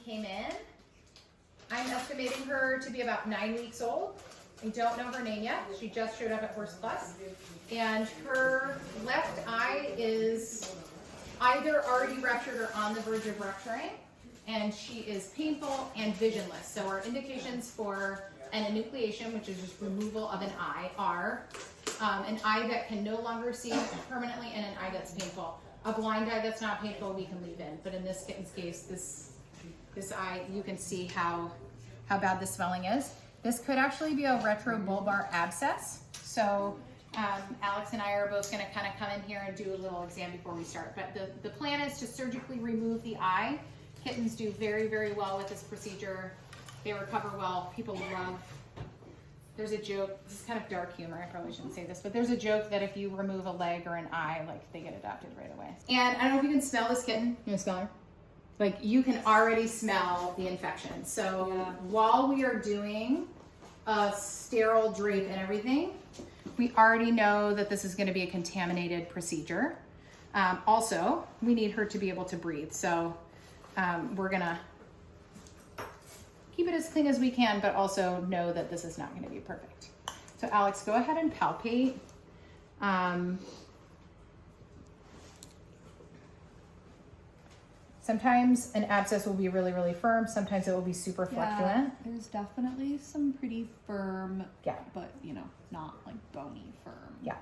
came in. I'm estimating her to be about 9 weeks old. I don't know her name yet. She just showed up at Horse Plus. And her left eye is either already ruptured or on the verge of rupturing. And she is painful and visionless. So our indications for an enucleation, which is just removal of an eye, are an eye that can no longer see permanently and an eye that's painful. A blind eye that's not painful, we can leave in. But in this kitten's case, this eye, you can see how bad the swelling is. This could actually be a retrobulbar abscess. So Alex and I are both gonna kind of come in here and do a little exam before we start. But the plan is to surgically remove the eye. Kittens do very, very well with this procedure. They recover well. People love. There's a joke, this is kind of dark humor, I probably shouldn't say this, but there's a joke that if you remove a leg or an eye, like they get adopted right away. And I don't know if you can smell this kitten. You want to smell her? Like you can already smell the infection. So while we are doing a sterile drape and everything, we already know that this is going to be a contaminated procedure. Also, we need her to be able to breathe. So we're gonna keep it as clean as we can, but also know that this is not going to be perfect. So Alex, go ahead and palpate. Sometimes an abscess will be really, really firm. Sometimes it will be super fluctuant. There's definitely some pretty firm, yeah, but you know, not like bony firm. Yeah.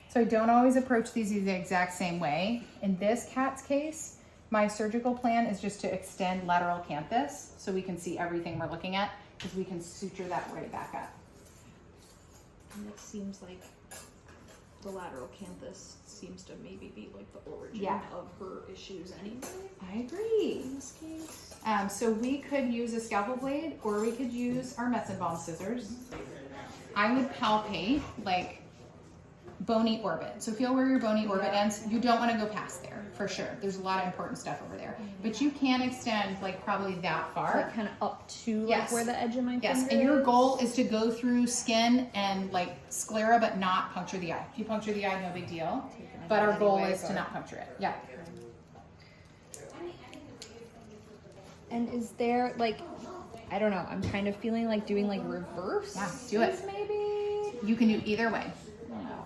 So I don't always approach these the exact same way. In this cat's case, my surgical plan is just to extend lateral canthus so we can see everything we're looking at, because we can suture that right back up. And it seems like the lateral canthus seems to maybe be like the origin of her issues anyway. I agree. In this case. So we could use a scalpel blade or we could use our Metzenbaum scissors. I would palpate like bony orbit. So feel where your bony orbit ends. You don't want to go past there for sure. There's a lot of important stuff over there. But you can extend like probably that far. Like kind of up to like where the edge of my finger and your goal is to go through skin and like sclera but not puncture the eye. If you puncture the eye, no big deal. But our goal is to not puncture it. Yeah. And is there like, I don't know, I'm kind of feeling like doing like reverse. Yeah, do it. Maybe? You can do either way.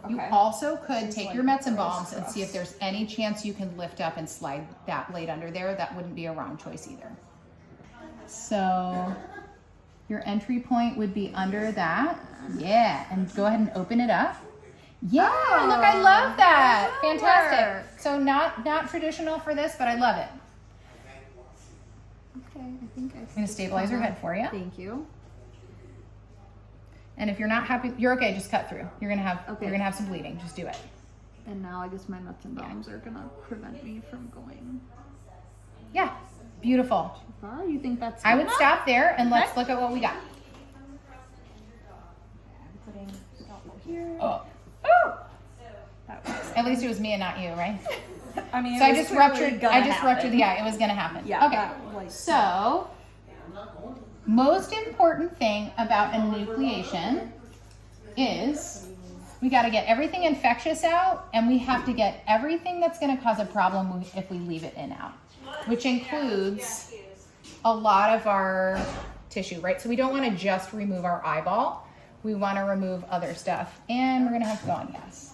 Okay. You also could take your Metzenbaums and see if there's any chance you can lift up and slide that blade under there. That wouldn't be a wrong choice either. So your entry point would be under that. Yeah, and go ahead and open it up. Yeah, look, I love that. Fantastic. So not traditional for this, but I love it. Okay, I think I'm gonna stabilize your head for you. Thank you. And if you're not happy, you're okay. Just cut through. You're gonna have some bleeding. Just do it. And now I guess my Metzenbaums are gonna prevent me from going. Yeah, beautiful. Too far? You think that's? I would stop there and let's look at what we got. I'm putting scalpel here. Oh. At least it was me and not you, right? I mean, so I just ruptured the eye. It was gonna happen. Yeah. Okay. So, most important thing about enucleation is we got to get everything infectious out, and we have to get everything that's going to cause a problem if we leave it in out, which includes a lot of our tissue, right? So we don't want to just remove our eyeball. We want to remove other stuff, and we're going to have to go on gas.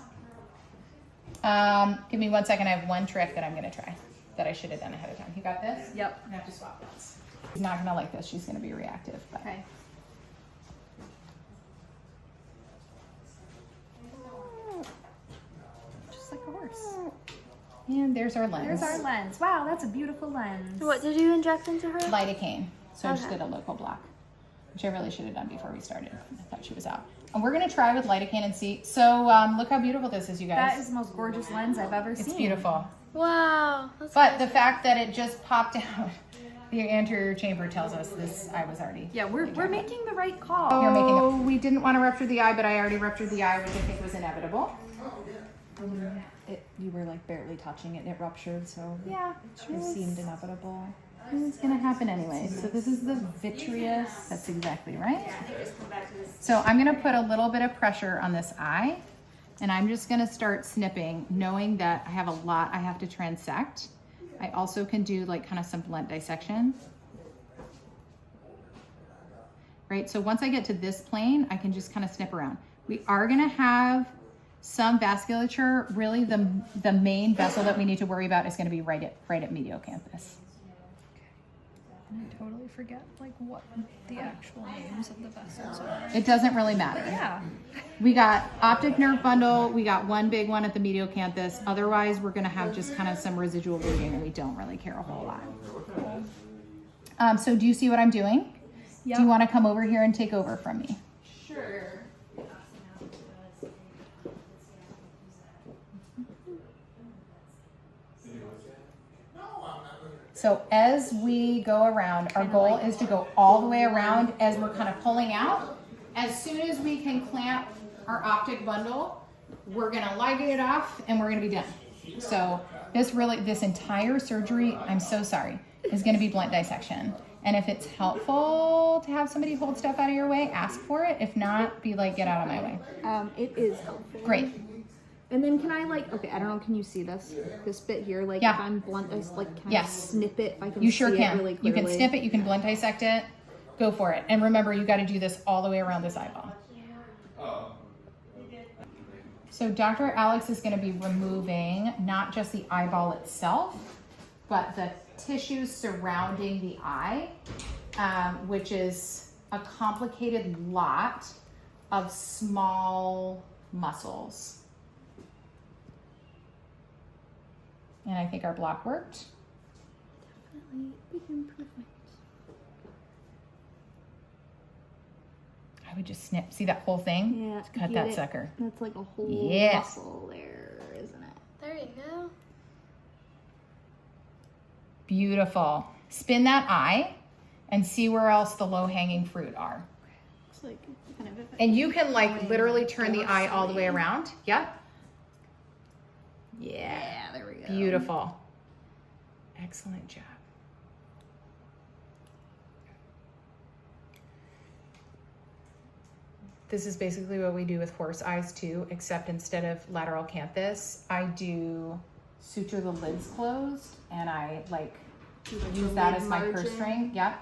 Give me 1 second. I have one trick that I'm going to try that I should have done ahead of time. You got this? Yep. I'm going to have to swap this. She's not gonna like this. She's gonna be reactive. But. Okay. Just like a horse. And there's our lens. There's our lens. Wow, that's a beautiful lens. What did you inject into her? Lidocaine. So I just did a local block, which I really should have done before we started. I thought she was out. And we're gonna try with lidocaine and see. So look how beautiful this is, you guys. That is the most gorgeous lens I've ever seen. It's beautiful. Wow. But the fact that it just popped out. The anterior chamber tells us this eye was already. Yeah, we're making the right call. You're making it. We didn't want to rupture the eye, but I already ruptured the eye, which I think was inevitable. You were like barely touching it and it ruptured, so yeah, it seemed inevitable. It's gonna happen anyway. So this is the vitreous. That's exactly right. So I'm gonna put a little bit of pressure on this eye, and I'm just gonna start snipping, knowing that I have a lot I have to transect. I also can do like kind of some blunt dissection. Right, so once I get to this plane, I can just kind of snip around. We are gonna have some vasculature. Really the main vessel that we need to worry about is gonna be right at medial canthus. And I totally forget like what the actual names of the vessels are. It doesn't really matter. Yeah. We got optic nerve bundle, we got one big one at the medial canthus. Otherwise, we're gonna have just kind of some residual bleeding and we don't really care a whole lot. So do you see what I'm doing? Yep. Do you wanna come over here and take over from me? Sure. So as we go around, our goal is to go all the way around as we're kind of pulling out. As soon as we can clamp our optic bundle, we're gonna ligate it off and we're gonna be done. So this entire surgery, I'm so sorry, is gonna be blunt dissection. And if it's helpful to have somebody hold stuff out of your way, ask for it. If not, be like, get out of my way. It is helpful. Great. And then can I okay, I don't know, can you see this bit here? Like Yeah. if I'm blunt, can I Yes. snip it if I can You see sure it can. really You clearly? can snip it, you can blunt dissect it. Go for it. And remember, you gotta do this all the way around this eyeball. So Dr. Alex is gonna be removing not just the eyeball itself, but the tissues surrounding the eye, which is a complicated lot of small muscles. And I think our block worked. Definitely big improvement. I would just snip. See that whole thing? Yeah. Cut get that it. sucker. That's like a whole Yes. muscle there, isn't it? There you go. Beautiful. Spin that eye and see where else the low-hanging fruit are. It's like kind of. And you can like literally turn the eye all the way around. Yep. Yeah. Yeah, there we go. Beautiful. Excellent job. This is basically what we do with horse eyes too, except instead of lateral canthus, I do suture the lids closed and I like use that as my purse string. Yep.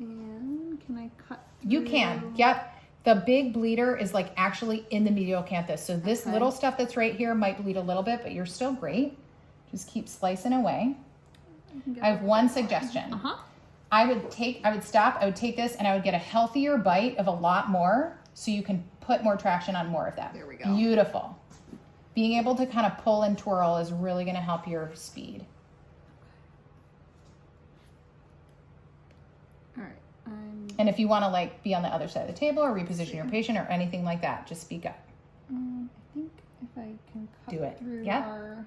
And can I cut? You can. Yep. The big bleeder is like actually in the medial canthus. So this little stuff that's right here might bleed a little bit, but you're still great. Just keep slicing away. I have one suggestion. I would stop, I would take this and I would get a healthier bite of a lot more so you can put more traction on more of that. There we go. Beautiful. Being able to kind of pull and twirl is really going to help your speed. All right. And if you want to like be on the other side of the table or reposition your patient or anything like that, just speak up. I think if I can cut Do it. through Yeah. our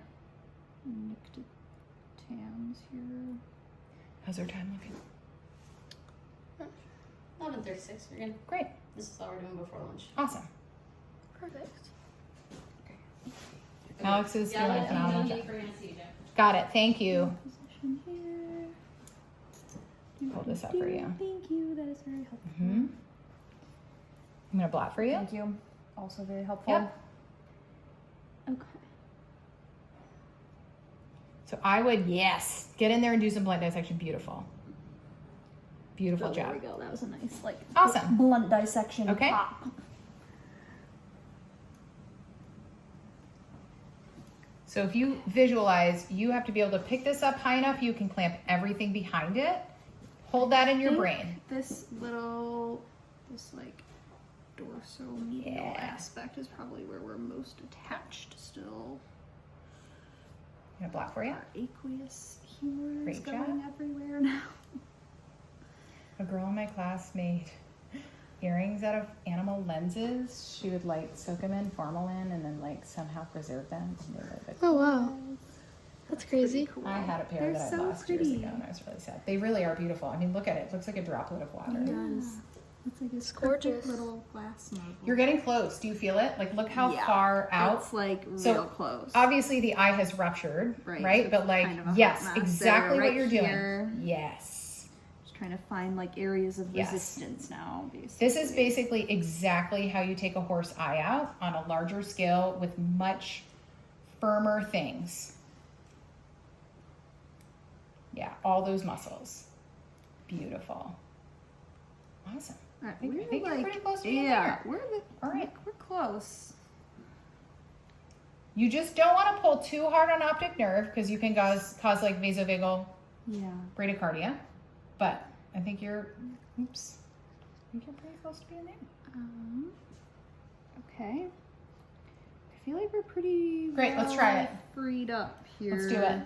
nictitams here. How's our time looking? 11:36. We're good. Great. This is all we're doing before lunch. Awesome. Perfect. Alex is doing a phenomenal job. For anesthesia. Got it. Thank you. Position here. Hold this up for you. Thank you. That is very helpful. I'm going to blot for you. Thank you. Also very helpful. Yep. Okay. So I would, yes, get in there and do some blunt dissection. Beautiful. Beautiful Oh, there job. we go. That was a nice, like, Awesome. blunt dissection. Okay. Pop. So if you visualize, you have to be able to pick this up high enough you can clamp everything behind it. Hold that in your brain. This like dorsomedial aspect is probably where we're most attached still. I'm going to block for you. Our aqueous humor is Great going job. everywhere now. A girl in my class made earrings out of animal lenses. She would like soak them in formalin and then like somehow preserve them. And they were the Oh wow, that's crazy. Cool. I had a pair They're that I so lost years pretty. ago and I was really sad. They really are beautiful. I mean, look at it. It looks like a droplet of water. It does. It's like this gorgeous. little glass novel. You're getting close. Do you feel it? Like, look how Yeah, far out. It's like real So, close. Obviously, the eye has ruptured, right? But like, kind of a yes, hot mess exactly there, what you're here. doing. Yes. Just trying to find like areas of Yes. resistance now. Basically. This is basically exactly how you take a horse eye out on a larger scale with much firmer things. all those muscles. Beautiful. Awesome. Alright, I think we're you're like, pretty close to being yeah, there. we're All right. we're close. You just don't want to pull too hard on optic nerve because you can cause like vasovagal Yeah. bradycardia. But I think you're, oops, I think you're pretty close to being there. Okay. I feel like we're pretty Great, let's try it. freed up here. Let's do it.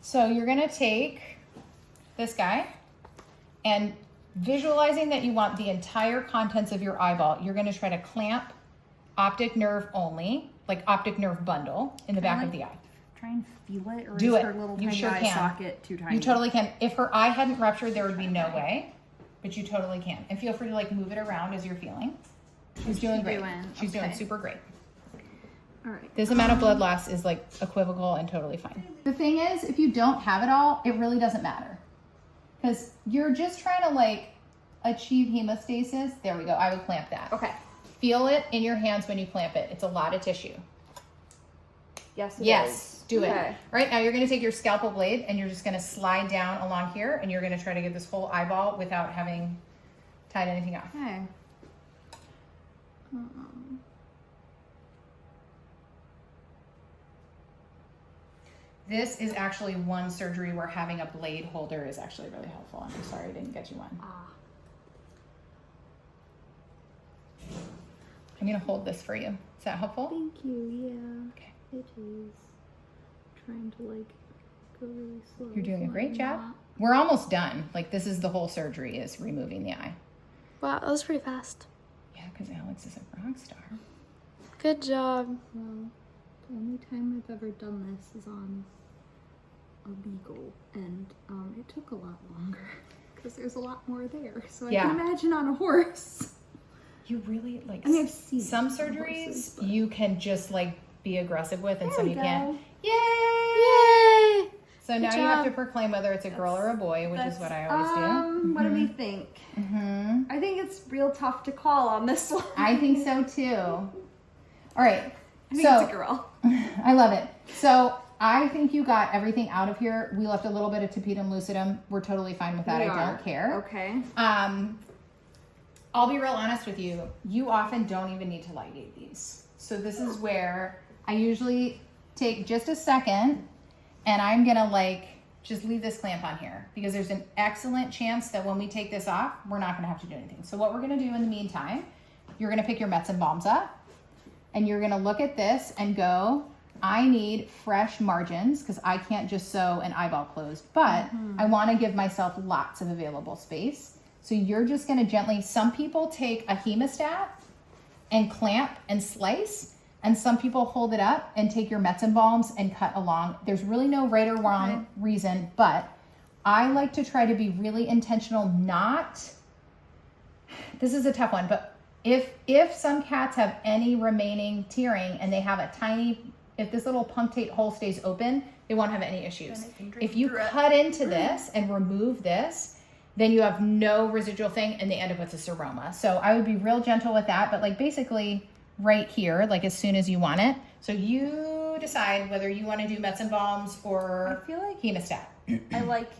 So you're gonna take this guy and visualizing that you want the entire contents of your eyeball, you're gonna try to clamp optic nerve only, like optic nerve bundle in the back of the eye. Try and feel it, or Do is it. her little You tiny sure eye can. socket too tiny? You totally can. If her eye hadn't ruptured, there would be no way, but you totally can. And feel free to like move it around as you're feeling. She's doing great. She's doing Okay. super great. All right. This amount of blood loss is like equivocal and totally fine. The thing is, if you don't have it all, it really doesn't matter. Because you're just trying to like achieve hemostasis. There we go. I would clamp that. Okay. Feel it in your hands when you clamp it. It's a lot of tissue. Yes. Yes, do it. Okay. All right, now you're gonna take your scalpel blade and you're just gonna slide down along here and you're gonna try to get this whole eyeball without having tied anything off. Okay. This is actually one surgery where having a blade holder is actually really helpful. I'm sorry I didn't get you one. I'm gonna hold this for you. Is that helpful? Thank you. Yeah. Okay. It is. Trying to like go really slow. You're doing a so great I'm job. not- We're almost done. Like this is the whole surgery is removing the eye. Wow, that was pretty fast. Yeah, because Alex is a rock star. Good job. Well, the only time I've ever done this is on a beagle, and it took a lot longer because there's a lot more there. So Yeah. I can imagine on a horse. You really like I mean, I've seen some it on surgeries horses, but- you can just like be aggressive with and There some we you go. can't. Yay! Yay! So now Good you have to job. proclaim whether it's a girl or a boy, which is what I always do. What do we think? Mm-hmm. I think it's real tough to call on this one. I think so too. All right. I think So it's a girl. I love it. So I think you got everything out of here. We left a little bit of tapetum lucidum. We're totally fine with that. We I are. don't care. Okay. I'll be real honest with you. You often don't even need to ligate these. So this is where I usually take just a second and I'm gonna like just leave this clamp on here because there's an excellent chance that when we take this off, we're not gonna have to do anything. So what we're gonna do in the meantime, you're gonna pick your Mets and Balms up and you're gonna look at this and go, I need fresh margins because I can't just sew an eyeball closed, but I wanna give myself lots of available space. So you're just gonna gently, some people take a hemostat and clamp and slice, and some people hold it up and take your Mets and Balms and cut along. There's really no right or wrong reason, but I like to try to be really intentional, this is a tough one, but if some cats have any remaining tearing and they have a tiny, if this little punctate hole stays open, they won't have any issues. If you cut into this and remove this, then you have no residual thing and they end up with a seroma. So I would be real gentle with that, but like basically right here, like as soon as you want it. So you decide whether you want to do Mets and Balms or I feel like hemostat. I like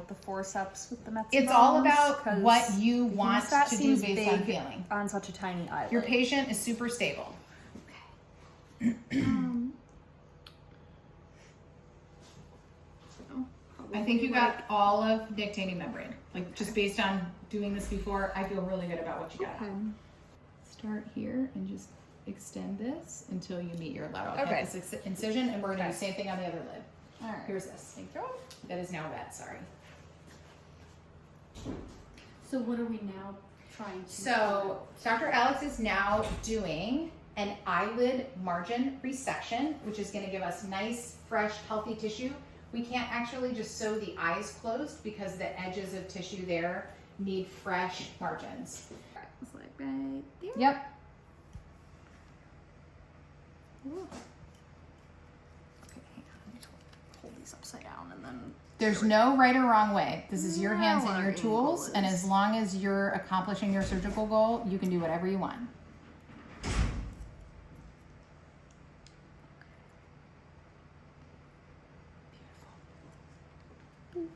the forceps with the Mets. It's all about what you want to do based on feeling. On such a tiny eyelid. Your patient is super stable. I think you got all of nictitating membrane. Like just based on doing this before, I feel really good about what you got. Okay. Start here and just extend this until you meet your lateral Okay. canthus incision, and we're gonna do the same thing on the other lid. All right. Here's this. Thank you. That is now wet. Sorry. So what are we now trying to So Dr. Alex is now doing an eyelid margin resection, which is going to give us nice, fresh, healthy tissue. We can't actually just sew the eyes closed because the edges of tissue there need fresh margins. It's like right there. Yep. Ooh. Okay, hang on. Let me hold these upside down and then. There's no right or wrong way. This is your hands Now and your our tools, angle and is- as long as you're accomplishing your surgical goal, you can do whatever you want.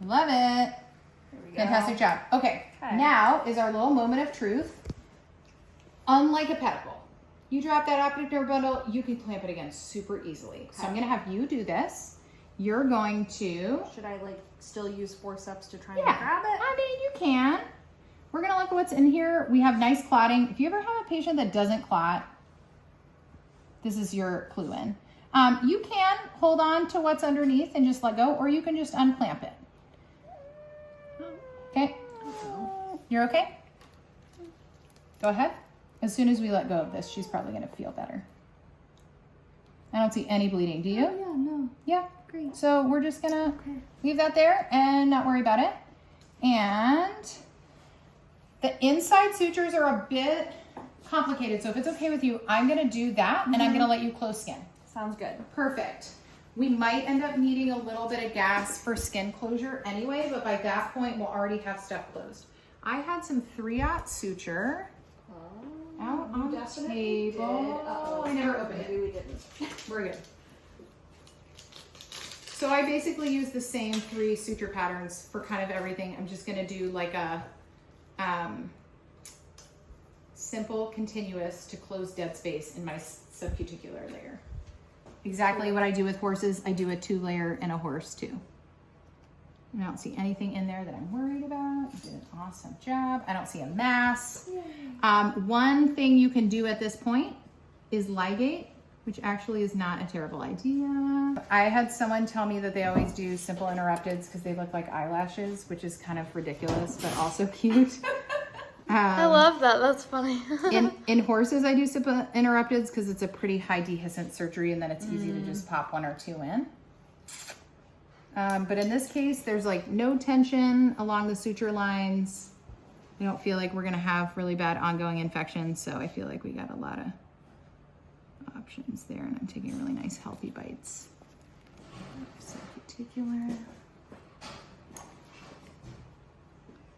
Love it. Fantastic job. Okay, now is our little moment of truth. Unlike a pedicle, you drop that optic nerve bundle, you can clamp it again super easily. So I'm gonna have you do this. You're going to, Should I like still use forceps to try yeah, and grab it? I mean, you can. We're gonna look at what's in here. We have nice clotting. If you ever have a patient that doesn't clot, this is your clue in. You can hold on to what's underneath and just let go, or you can just unclamp it. Okay? You're okay? Go ahead. As soon as we let go of this, she's probably gonna feel better. I don't see any bleeding, do you? Oh, yeah, no. Yeah. Great. So we're just gonna leave that there and not worry about it. And the inside sutures are a bit complicated, so if it's okay with you, I'm gonna do that and I'm gonna let you close skin. Sounds good. Perfect. We might end up needing a little bit of gas for skin closure anyway, but by that point, we'll already have stuff closed. I had some 3/0 suture out on the table. I never opened it. Maybe we didn't. We're good. So I basically use the same 3 suture patterns for kind of everything. I'm just gonna do like a simple continuous to close dead space in my subcuticular layer. Exactly what I do with horses, I do a 2-layer in a horse too. I don't see anything in there that I'm worried about. You did an awesome job. I don't see a mass. One thing you can do at this point is ligate, which actually is not a terrible idea. I had someone tell me that they always do simple interrupteds because they look like eyelashes, which is kind of ridiculous, but also cute. I love that. That's funny. in horses, I do simple interrupteds because it's a pretty high dehiscent surgery and then it's easy to just pop 1 or 2 in. But in this case, there's like no tension along the suture lines. I don't feel like we're gonna have really bad ongoing infections, so I feel like we got a lot of options there, and I'm taking really nice healthy bites. Subcuticular.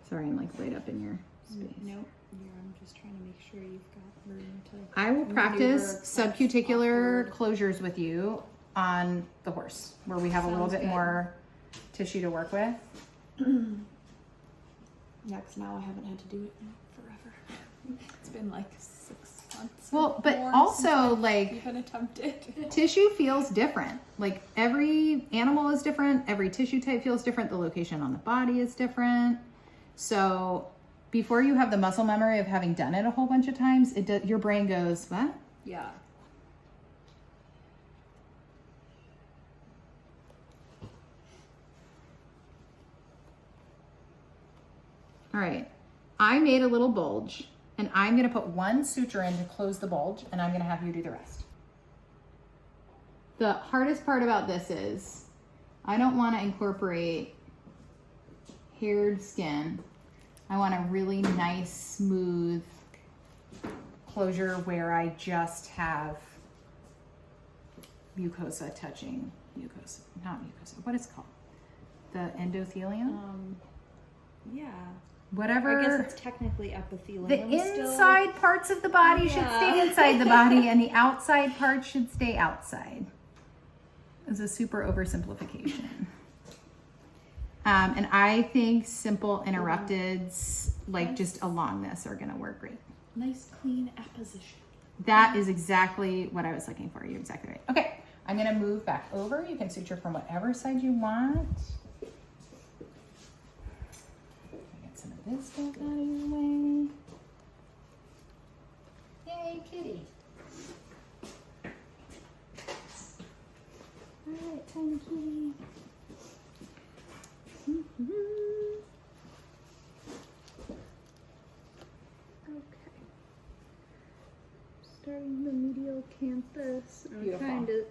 Sorry, I'm like right up in your space. Nope. I'm just trying to make sure you've got room to. I will practice maneuver subcuticular awkward. closures with you on the horse, where we have a little Sounds bit good. more tissue to work with. Yeah, because now I haven't had to do it in forever. It's been like 6 months. Well, but more also since I've like even attempted. tissue feels different. Like every animal is different. Every tissue type feels different. The location on the body is different. So before you have the muscle memory of having done it a whole bunch of times, your brain goes, what? Yeah. All right, I made a little bulge and I'm gonna put 1 suture in to close the bulge and I'm gonna have you do the rest. The hardest part about this is I don't wanna incorporate haired skin. I want a really nice, smooth closure where I just have mucosa touching mucosa, not mucosa, what is it called? The endothelium? Yeah. Whatever. I guess it's technically epithelium. The inside parts of the body should stay inside the body and the outside parts should stay outside. It's a super oversimplification. And I think simple interrupteds, like just along this, are gonna work great. Nice clean apposition. That is exactly what I was looking for. You're exactly right. Okay, I'm gonna move back over. You can suture from whatever side you want. Get some of this stuff out of your way. Yay, kitty. All right, tiny kitty. Okay. Starting the medial campus. I'm Beautiful. trying to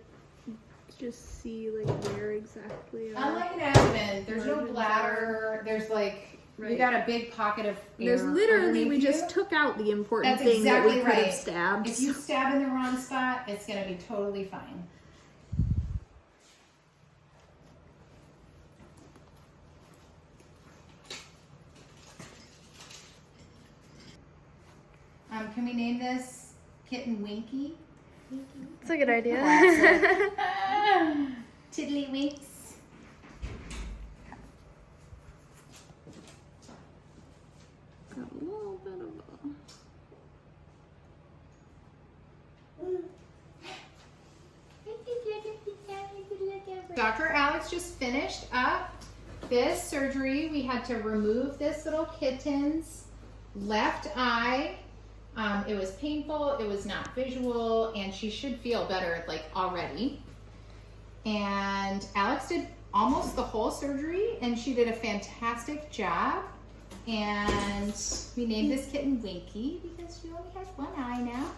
just see like where exactly. Unlike an abdomen, there's no Margins bladder. There's like, you Right. got a big pocket of air. There's literally, we underneath just you. took out the important That's thing that we exactly could right. have stabbed. If you stab in the wrong spot, it's gonna be totally fine. Can we name this kitten Winky? That's a good idea. Tiddly Winks. Alex just finished up this surgery. We had to remove this little kitten's left eye. It was painful, it was not visual, and she should feel better like already. And Alex did almost the whole surgery, and she did a fantastic job. And we named this kitten Winky because she only has one eye now.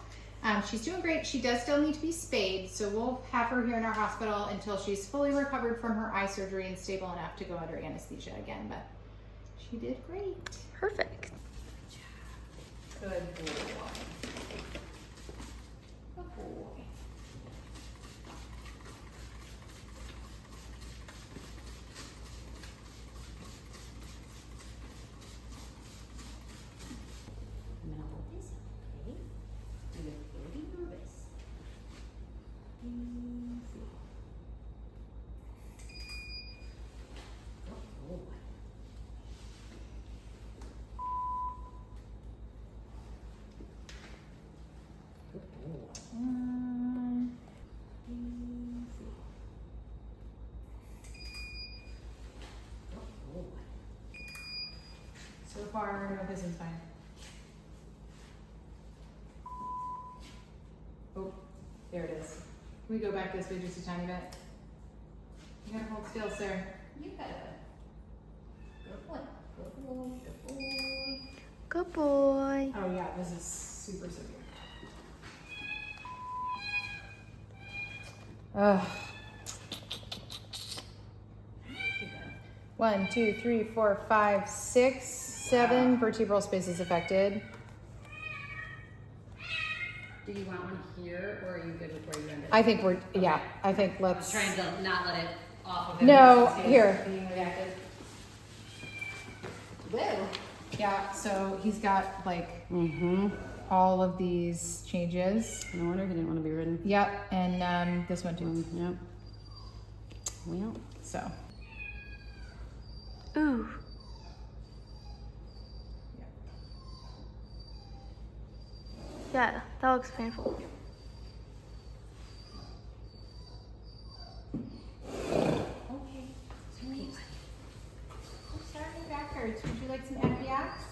She's doing great. She does still need to be spayed, so we'll have her here in our hospital until she's fully recovered from her eye surgery and stable enough to go under anesthesia again. But she did great. Perfect. Good boy. Good boy. I'm gonna hold this, okay? You're very nervous. Easy. Good boy. Good boy. Easy. Good boy. So far, no kissing fine. Oh, there it is. Can we go back this way just a tiny bit? You gotta hold still, sir. You got it. Good boy. Good boy. Good boy. Good boy. Oh yeah, this is super severe. Ugh. 1, 2, 3, 4, 5, 6, 7 vertebral spaces affected. Do you want one here, or are you good with where you ended? I think we're, yeah, I think I was let's. trying to not let it off of it. No, because it's here. being reactive. Whoa. Yeah, so he's got like Mm-hmm. all of these changes. No wonder he didn't want to be ridden. Yep, and this one too. Yep. Well. So. Ooh. Yeah, that looks painful. Okay. Sweet. I'm sorry your back hurts. Would you like some Epiax?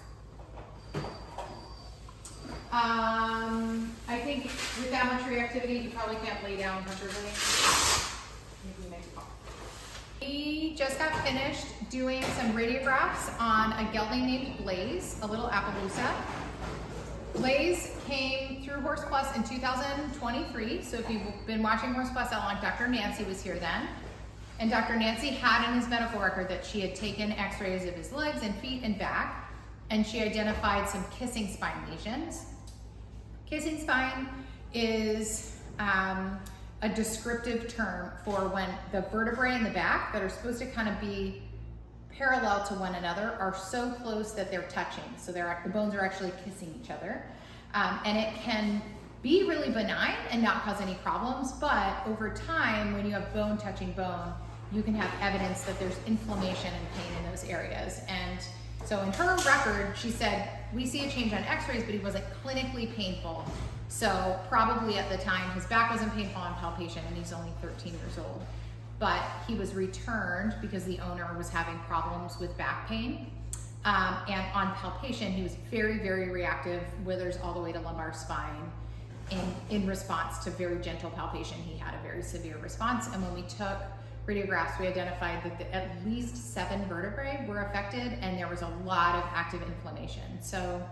I think with that much reactivity, you probably can't lay down comfortably. Maybe make a call. We just got finished doing some radiographs on a gelding named Blaze, a little Appaloosa. Blaze came through Horse Plus in 2023, so if you've been watching Horse Plus that long, Dr. Nancy was here then. And Dr. Nancy had in his medical record that she had taken x-rays of his legs and feet and back, and she identified some kissing spine lesions. Kissing spine is a descriptive term for when the vertebrae in the back that are supposed to kind of be parallel to one another are so close that they're touching. So the bones are actually kissing each other. And it can be really benign and not cause any problems, but over time, when you have bone touching bone, you can have evidence that there's inflammation and pain in those areas. And so in her record, she said, we see a change on x-rays, but he wasn't clinically painful. So probably at the time, his back wasn't painful on palpation, and he's only 13 years old. But he was returned because the owner was having problems with back pain. And on palpation, he was very, very reactive, withers all the way to lumbar spine. In response to very gentle palpation, he had a very severe response. And when we took radiographs, we identified that at least 7 vertebrae were affected, and there was a lot of active inflammation. So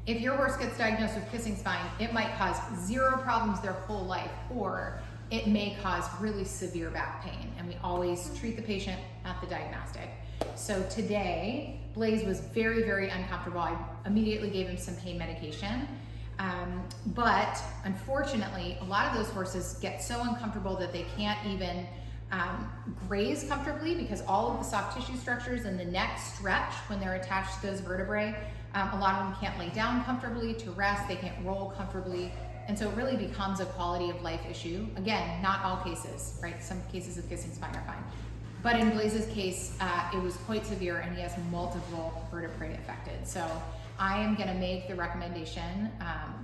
if your horse gets diagnosed with kissing spine, it might cause 0 problems their whole life, or it may cause really severe back pain. And we always treat the patient at the diagnostic. So today, Blaze was very, very uncomfortable. I immediately gave him some pain medication. But unfortunately, a lot of those horses get so uncomfortable that they can't even graze comfortably, because all of the soft tissue structures in the neck stretch when they're attached to those vertebrae. A lot of them can't lay down comfortably to rest. They can't roll comfortably. And so it really becomes a quality of life issue. Again, not all cases, right? Some cases of kissing spine are fine. But in Blaze's case, it was quite severe, and he has multiple vertebrae affected. So I am gonna make the recommendation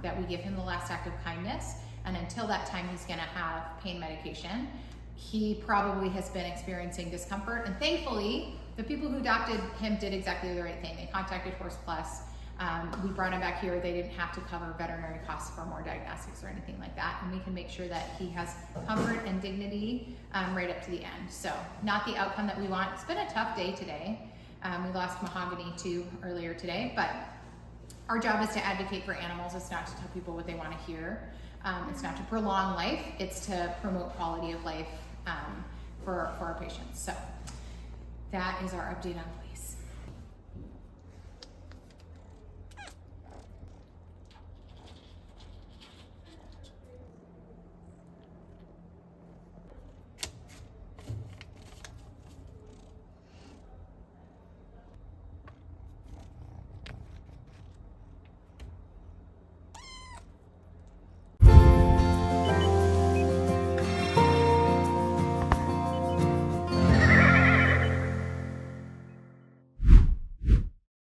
that we give him the last act of kindness. And until that time, he's gonna have pain medication. he probably has been experiencing discomfort, and thankfully the people who adopted him did exactly the right thing. They contacted Horse Plus. We brought him back here. They didn't have to cover veterinary costs for more diagnostics or anything like that, and we can make sure that he has comfort and dignity right up to the end. So not the outcome that we want. It's been a tough day today. We lost Mahogany too earlier today, but our job is to advocate for animals. It's not to tell people what they want to hear. It's not to prolong life. It's to promote quality of life for our patients. So that is our update on